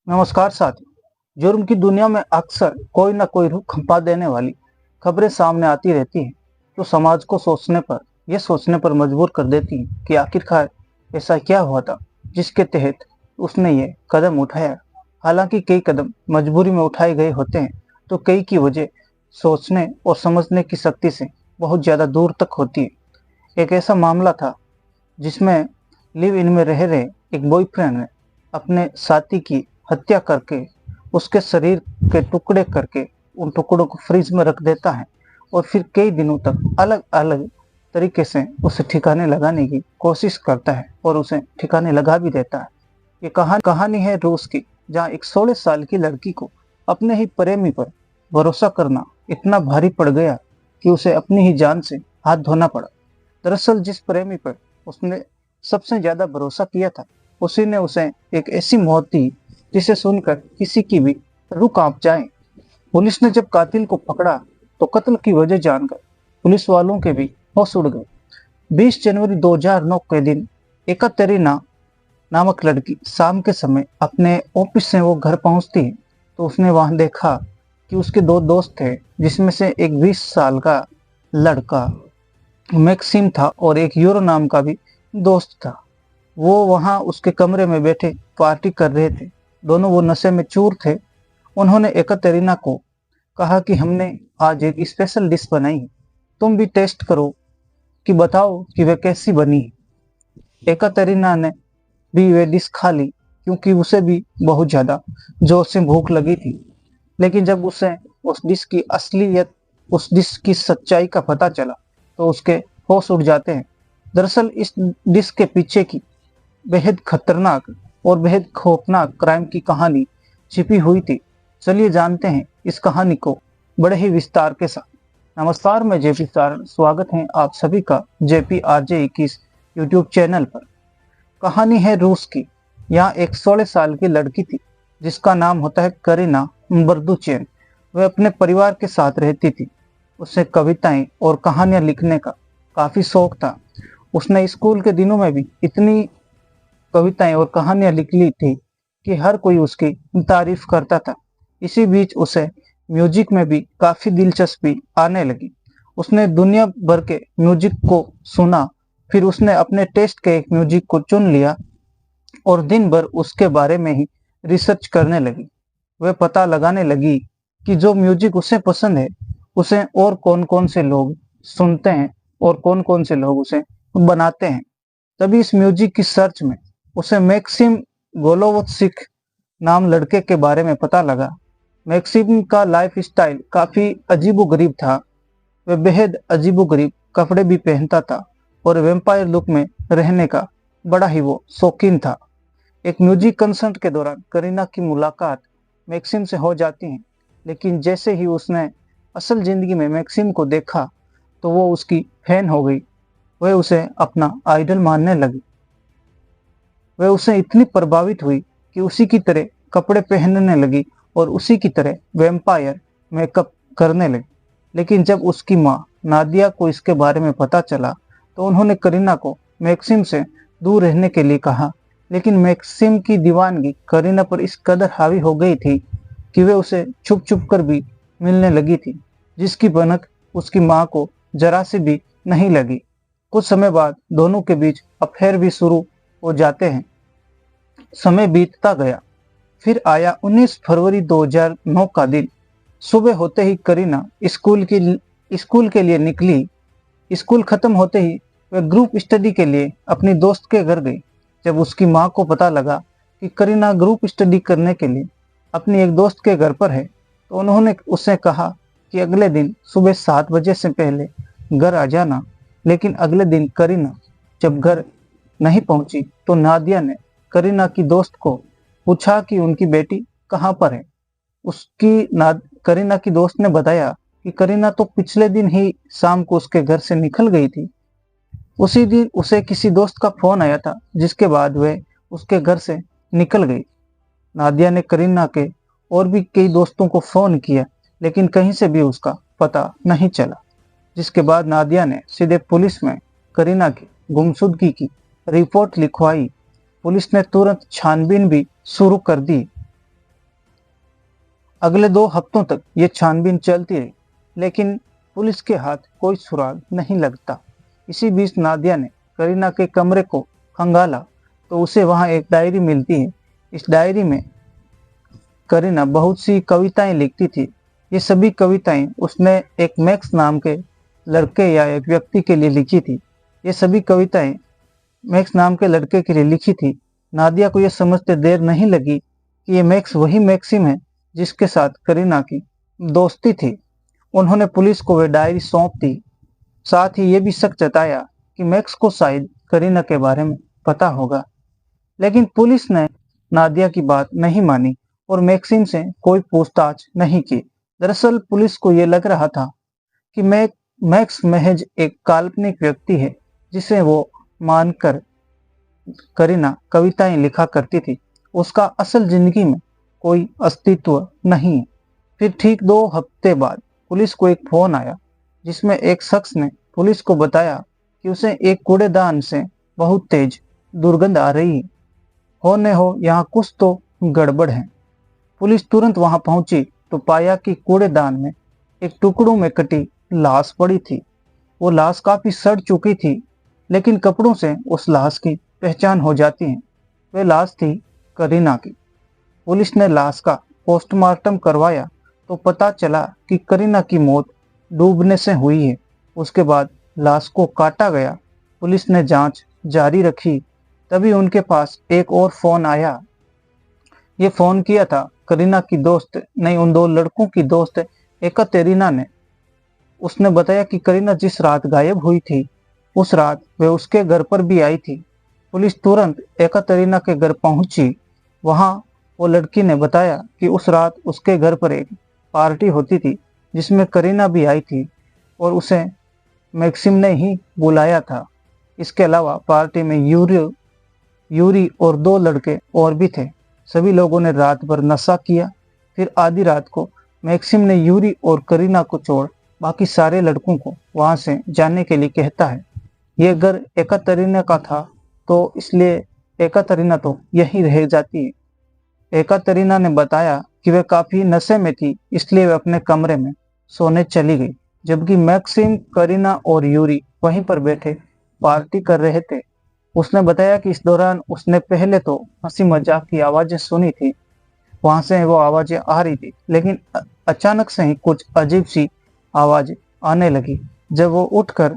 नमस्कार साथियों। जुर्म की दुनिया में अक्सर कोई न कोई रूह कंपा देने वाली खबरें सामने आती रहती हैं, जो समाज को सोचने पर मजबूर कर देती हैं कि आखिरकार ऐसा क्या हुआ था जिसके तहत उसने ये कदम उठाया। हालांकि कई कदम मजबूरी में उठाए गए होते हैं, तो कई की वजह सोचने और समझने की शक्ति से बहुत ज्यादा दूर तक होती है। एक ऐसा मामला था जिसमें लिव इन में रह रहे एक बॉयफ्रेंड ने अपने साथी की हत्या करके उसके शरीर के टुकड़े करके उन टुकड़ों को फ्रिज में रख देता है और फिर कई दिनों तक अलग अलग तरीके से उसे ठिकाने लगाने की कोशिश करता है और उसे ठिकाने लगा भी देता है। ये कहानी है रूस की, जहाँ एक 16 साल की लड़की को अपने ही प्रेमी पर भरोसा करना इतना भारी पड़ गया कि उसे अपनी ही जान से हाथ धोना पड़ा। दरअसल जिस प्रेमी पर उसने सबसे ज्यादा भरोसा किया था, उसी ने उसे एक ऐसी मौत दी जिसे सुनकर किसी की भी रूह कांप जाए। पुलिस ने जब कातिल को पकड़ा तो कत्ल की वजह जानकर पुलिस वालों के भी होश उड़ गए। 20 जनवरी 2009 के दिन एकतेरिना नामक लड़की शाम के समय अपने ऑफिस से वो घर पहुंचती है, तो उसने वहां देखा कि उसके दो दोस्त थे, जिसमें से एक 20 साल का लड़का मैक्सिम था और एक यूरो नाम का भी दोस्त था। वो वहां उसके कमरे में बैठे पार्टी कर रहे थे। दोनों वो नशे में चूर थे। उन्होंने एकतेरिना को कहा कि हमने आज एक स्पेशल डिश बनाई है, तुम भी टेस्ट करो कि बताओ कि वह कैसी बनी है। एकतेरिना ने भी वे डिश खा ली, क्योंकि उसे भी बहुत ज्यादा जोर से भूख लगी थी। लेकिन जब उसे उस डिश की असलियत, उस डिश की सच्चाई का पता चला, तो उसके होश उड़ जाते हैं। दरअसल इस डिश के पीछे की बेहद खतरनाक और बेहद खौफनाक क्राइम की कहानी छिपी हुई थी। चलिए जानते हैं इस कहानी को बड़े ही विस्तार के साथ। नमस्कार, मैं जेपी सारण, स्वागत है आप सभी का जेपी आरजे 21 यूट्यूब चैनल पर। कहानी है रूस की। यहाँ एक 16 साल की लड़की थी जिसका नाम होता है करीना बर्दुचेन। वह अपने परिवार के साथ रहती थी। उसे कविताएं और कहानियां लिखने का काफी शौक था। उसने स्कूल के दिनों में भी इतनी कविताएं और कहानियां लिख ली थी कि हर कोई उसकी तारीफ करता था। इसी बीच उसे म्यूजिक में भी काफी दिलचस्पी आने लगी। उसने दुनिया भर के म्यूजिक को सुना, फिर उसने अपने टेस्ट के एक म्यूजिक को चुन लिया और दिन भर उसके बारे में ही रिसर्च करने लगी। वह पता लगाने लगी कि जो म्यूजिक उसे पसंद है, उसे और कौन कौन से लोग सुनते हैं और कौन कौन से लोग उसे बनाते हैं। तभी इस म्यूजिक की सर्च में उसे मैक्सिम गोलोवत्सिक नाम लड़के के बारे में पता लगा। मैक्सिम का लाइफ स्टाइल काफी अजीबोगरीब था। वह बेहद अजीबोगरीब कपड़े भी पहनता था और वेम्पायर लुक में रहने का बड़ा ही वो शौकीन था। एक म्यूजिक कंसर्ट के दौरान करीना की मुलाकात मैक्सिम से हो जाती है, लेकिन जैसे ही उसने असल जिंदगी में मैक्सिम को देखा, तो वो उसकी फैन हो गई। वह उसे अपना आइडल मानने लगी। वह उसे इतनी प्रभावित हुई कि उसी की तरह कपड़े पहनने लगी और उसी की तरह वैम्पायर मेकअप करने लगी। लेकिन जब उसकी माँ नादिया को इसके बारे में पता चला, तो उन्होंने करीना को मैक्सिम से दूर रहने के लिए कहा। लेकिन मैक्सिम की दीवानगी करीना पर इस कदर हावी हो गई थी कि वे उसे छुप छुप कर भी मिलने लगी थी, जिसकी भनक उसकी माँ को जरा सी भी नहीं लगी। कुछ समय बाद दोनों के बीच अफेयर भी शुरू हो जाते हैं। समय बीतता गया। फिर आया 19 फरवरी 2009 का दिन। सुबह होते ही करीना स्कूल के लिए निकली। स्कूल खत्म होते ही वह ग्रुप स्टडी के लिए अपनी दोस्त के घर गई। जब उसकी माँ को पता लगा कि करीना ग्रुप स्टडी करने के लिए अपनी एक दोस्त के घर पर है, तो उन्होंने उससे कहा कि अगले दिन सुबह 7 बजे से पहले घर आ जाना। लेकिन अगले दिन करीना जब घर नहीं पहुंची, तो नादिया ने करीना की दोस्त को पूछा कि उनकी बेटी कहाँ पर है। करीना की दोस्त ने बताया कि करीना तो पिछले दिन ही शाम को उसके घर से निकल गई थी। उसी दिन उसे किसी दोस्त का फोन आया था, जिसके बाद वह उसके घर से निकल गई। नादिया ने करीना के और भी कई दोस्तों को फोन किया, लेकिन कहीं से भी उसका पता नहीं चला। जिसके बाद नादिया ने सीधे पुलिस में करीना की गुमशुदगी की रिपोर्ट लिखवाई। पुलिस ने तुरंत छानबीन भी शुरू कर दी। अगले 2 हफ्तों तक ये छानबीन चलती रही, लेकिन पुलिस के हाथ कोई सुराग नहीं लगता। इसी बीच नादिया ने करीना के कमरे को खंगाला तो उसे वहां एक डायरी मिलती है। इस डायरी में करीना बहुत सी कविताएं लिखती थी। ये सभी कविताएं उसने एक मैक्स नाम के लड़के या एक व्यक्ति के लिए लिखी थी। ये सभी कविताएं मैक्स नाम के लड़के के लिए लिखी थी। नादिया को यह समझते देर नहीं लगी कि ये मैक्स वही मैक्सिम है जिसके साथ करीना की दोस्ती थी। उन्होंने पुलिस को वह डायरी सौंप दी। साथ ही ये भी शक जताया कि मैक्स को शायद करीना के बारे में पता होगा। लेकिन पुलिस ने नादिया की बात नहीं मानी और मैक्सिम से कोई पूछताछ नहीं की। दरअसल पुलिस को यह लग रहा था कि मैक्स महज एक काल्पनिक व्यक्ति है जिसे वो मानकर करीना कविताएं लिखा करती थी। उसका असल जिंदगी में कोई अस्तित्व नहीं है। फिर ठीक 2 हफ्ते बाद पुलिस को एक फोन आया जिसमें एक शख्स ने पुलिस को बताया कि उसे एक कूड़ेदान से बहुत तेज दुर्गंध आ रही है। हो न हो यहाँ कुछ तो गड़बड़ है। पुलिस तुरंत वहां पहुंची तो पाया कि कूड़ेदान में एक टुकड़ों में कटी लाश पड़ी थी। वो लाश काफी सड़ चुकी थी, लेकिन कपड़ों से उस लाश की पहचान हो जाती है। वह लाश थी करीना की। पुलिस ने लाश का पोस्टमार्टम करवाया तो पता चला कि करीना की मौत डूबने से हुई है। उसके बाद लाश को काटा गया। पुलिस ने जांच जारी रखी। तभी उनके पास एक और फोन आया। ये फोन किया था करीना की दोस्त, नहीं, उन 2 लड़कों की दोस्त एकतेरिना ने। उसने बताया कि करीना जिस रात गायब हुई थी उस रात वे उसके घर पर भी आई थी। पुलिस तुरंत एकतेरिना के घर पहुंची। वहां वो लड़की ने बताया कि उस रात उसके घर पर एक पार्टी होती थी जिसमें करीना भी आई थी और उसे मैक्सिम ने ही बुलाया था। इसके अलावा पार्टी में यूरी और 2 लड़के और भी थे। सभी लोगों ने रात भर नशा किया। फिर आधी रात को मैक्सिम ने यूरी और करीना को छोड़ बाकी सारे लड़कों को वहां से जाने के लिए कहता है। यह घर एकतेरिना का था तो इसलिए एकतेरिना तो यही रह जाती है। एकतेरिना ने बताया कि वह काफी नशे में थी, इसलिए वह अपने कमरे में सोने चली गई, जबकि मैक्सिम, करीना और यूरी वहीं पर बैठे पार्टी कर रहे थे। उसने बताया कि इस दौरान उसने पहले तो हंसी मजाक की आवाजें सुनी थी, वहां से वो आवाजें आ रही थी, लेकिन अचानक से ही कुछ अजीब सी आवाज आने लगी। जब वो उठकर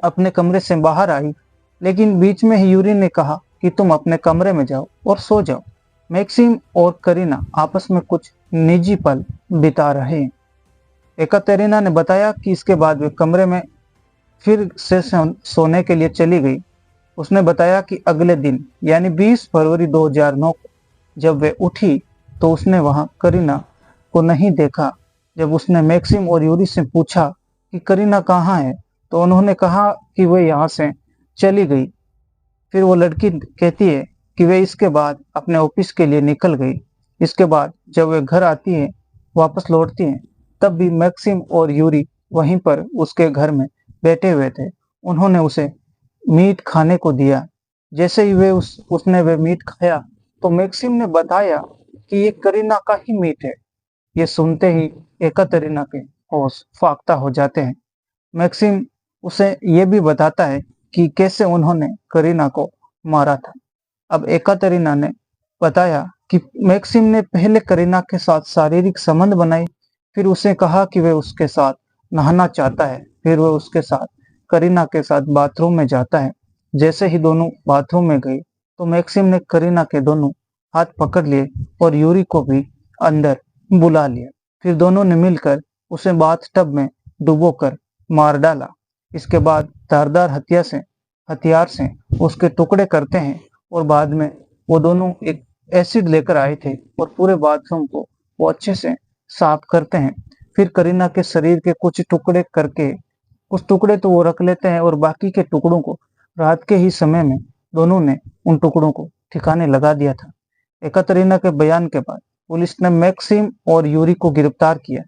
अपने कमरे से बाहर आई, लेकिन बीच में ही यूरी ने कहा कि तुम अपने कमरे में जाओ और सो जाओ। मैक्सिम और करीना आपस में कुछ निजी पल बिता रहे हैं। एकतेरिना ने बताया कि इसके बाद वे कमरे में फिर से सोने के लिए चली गई। उसने बताया कि अगले दिन यानी 20 फरवरी 2009 को जब वे उठी तो उसने वहां करीना को नहीं देखा। जब उसने मैक्सिम और यूरी से पूछा कि करीना कहाँ है तो उन्होंने कहा कि वे यहाँ से चली गई। फिर वो लड़की कहती है कि वे इसके बाद अपने ऑफिस के लिए निकल गई। इसके बाद जब वे घर आती है, वापस लौटती हैं, तब भी मैक्सिम और यूरी वहीं पर उसके घर में बैठे हुए थे। उन्होंने उसे मीट खाने को दिया। जैसे ही उसने वे मीट खाया तो मैक्सिम ने बताया कि ये करीना का ही मीट है। ये सुनते ही एकतेरिना के होश फाख्ता हो जाते हैं। मैक्सिम उसे ये भी बताता है कि कैसे उन्होंने करीना को मारा था। अब एकतेरिना ने बताया कि मैक्सिम ने पहले करीना के साथ शारीरिक संबंध बनाए, फिर उसे कहा कि वह उसके साथ नहाना चाहता है, फिर वह उसके साथ करीना के साथ बाथरूम में जाता है। जैसे ही दोनों बाथरूम में गए तो मैक्सिम ने करीना के दोनों हाथ पकड़ लिए और यूरी को भी अंदर बुला लिया। फिर दोनों ने मिलकर उसे बाथटब में डुबोकर मार डाला। इसके बाद धारदार हथियार से उसके टुकड़े करते हैं और बाद में वो दोनों एक एसिड लेकर आए थे और पूरे बाथरूम को वो अच्छे से साफ करते हैं। फिर करीना के शरीर के कुछ टुकड़े करके, कुछ टुकड़े तो वो रख लेते हैं और बाकी के टुकड़ों को रात के ही समय में दोनों ने उन टुकड़ों को ठिकाने लगा दिया था। एकतेरिना के बयान के बाद पुलिस ने मैक्सिम और यूरी को गिरफ्तार किया,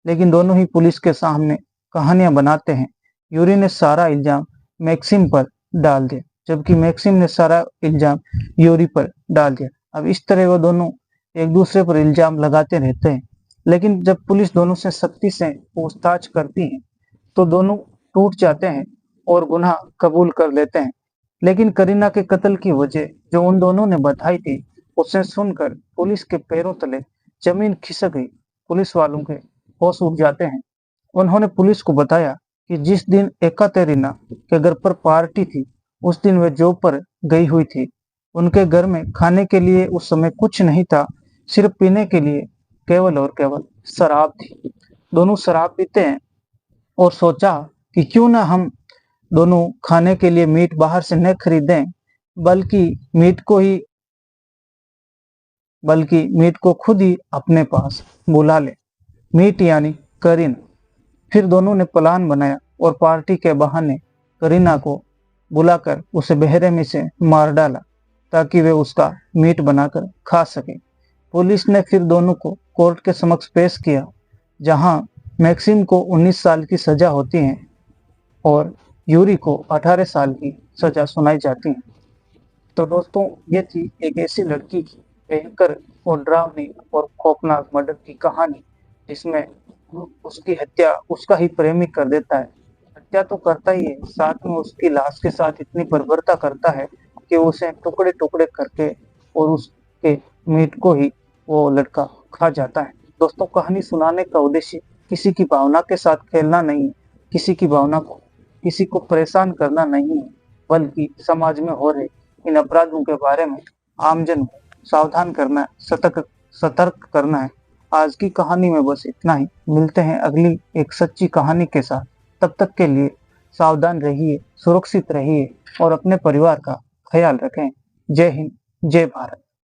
लेकिन दोनों ही पुलिस के सामने कहानियां बनाते हैं। यूरी ने सारा इल्जाम मैक्सिम पर डाल दिया, जबकि मैक्सिम ने सारा इल्जाम यूरी पर डाल दिया। अब इस तरह वो दोनों एक दूसरे पर इल्जाम लगाते रहते हैं लेकिन जब पुलिस दोनों से सख्ती से पूछताछ करती है तो दोनों टूट जाते हैं और गुनाह कबूल कर लेते हैं। लेकिन करीना के कत्ल की वजह जो उन दोनों ने बताई थी, उसे सुनकर पुलिस के पैरों तले जमीन खिसक गई। पुलिस वालों के होश उड़ जाते हैं। उन्होंने पुलिस को बताया कि जिस दिन एकातेरिना के घर पर पार्टी थी, उस दिन वे जॉब पर गई हुई थी। उनके घर में खाने के लिए उस समय कुछ नहीं था, सिर्फ पीने के लिए केवल और केवल शराब थी। दोनों शराब पीते हैं और सोचा कि क्यों ना हम दोनों खाने के लिए मीट बाहर से न खरीदें, बल्कि मीट को ही बल्कि मीट को खुद ही अपने पास बुला लें। मीट यानी करीना। फिर दोनों ने प्लान बनाया और पार्टी के बहाने करीना को बुलाकर उसे बेरहमी से मार डाला ताकि वे उसका मीट बनाकर खा सके। पुलिस ने फिर दोनों को कोर्ट के समक्ष पेश किया, जहां मैक्सिम को 19 साल की सजा होती है और यूरी को 18 साल की सजा सुनाई जाती है। तो दोस्तों, ये थी एक ऐसी लड़की की भयंकर और डरावनी और खौफनाक मर्डर की कहानी, जिसमें उसकी हत्या उसका ही प्रेमी कर देता है। हत्या तो करता ही है, साथ में उसकी लाश के साथ इतनी बर्बरता करता है कि उसे टुकड़े टुकड़े करके और उसके मीट को ही वो लड़का खा जाता है। दोस्तों, कहानी सुनाने का उद्देश्य किसी की भावना के साथ खेलना नहीं है, किसी की भावना को किसी को परेशान करना नहीं है, बल्कि समाज में हो रहे इन अपराधों के बारे में आमजन को सावधान करना है, सतर्क सतर्क करना है। आज की कहानी में बस इतना ही। मिलते हैं अगली एक सच्ची कहानी के साथ। तब तक के लिए सावधान रहिए, सुरक्षित रहिए और अपने परिवार का ख्याल रखें। जय हिंद, जय भारत।